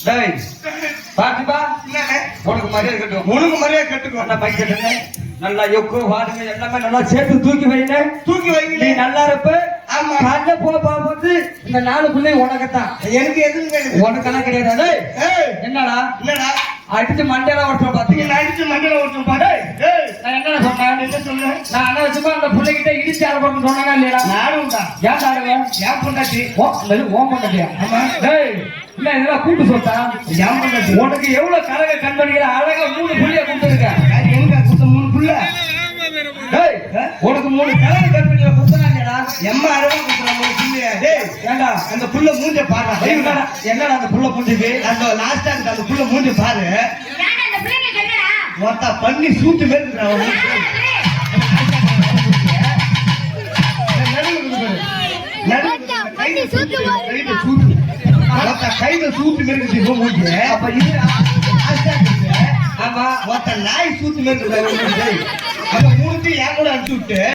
டேய் பாத்துப்பா உனக்கு மரியாதை கட்டுவோம். உனக்கு மரியாதை கட்டுக்கோ. நல்லா பை கட்டுங்க, நல்லா எக்கு வாடுங்க, எல்லாமே நல்லா சேர்த்து தூக்கி வைங்க. தூக்கி வைங்க. நீ நல்லா இருப்ப. ஆமா. காலைல போகும்போது இந்த 4 பிள்ளை உனக்குத்தான். எனக்கு எதுவும் கிடையாது. உனக்கெல்லாம் கிடையாது. என்னடா என்னடா அடிச்சு மண்டையில ஓட்டுற பாத்தீங்க. நீ அடிச்சு மண்டையில ஓட்டுற பாரு. நான் என்ன சொன்னேன்? என்ன சொன்னேன்? நான் என்ன சும்மா அந்த பிள்ளைகிட்ட இடிச்சு ஆரம்பம் சொன்னா இல்லையா? நானும்டா. ஏன் தாருங்க? ஏன் பொண்டாட்டி? ஓ பொண்டாட்டியா? ஆமா. டேய் என்ன இதெல்லாம் கூட்டு சொத்தா? ஏன் பொண்டாட்டி? உனக்கு எவ்வளவு கரக கண்படிக்கிற அழகா 3 புள்ளிய கொடுத்துருக்க. எங்க கொடுத்த 3 புள்ள? டேய் உனக்கு 3 கரக கண்படியில கொடுத்தனாங்கடா. எம்மா அழகா கொடுத்த 3 புள்ளையா? டேய் ஏண்டா அந்த புள்ள மூஞ்ச பாரு. என்னடா அந்த புள்ள புஞ்சுக்கு? அந்த லாஸ்டா அந்த புள்ள மூஞ்ச பாரு. யார் அந்த பிள்ளைங்க என்னடா? ஒருத்த பண்ணி சூட்டு மேற்குறா. கையில சூட்டு மேற்கு மூஞ்சி. அப்ப இது ஆமா ஒருத்த நாய் சூட்டு மேற்கு. அந்த மூஞ்சி என் கூட அனுப்பிச்சு விட்டு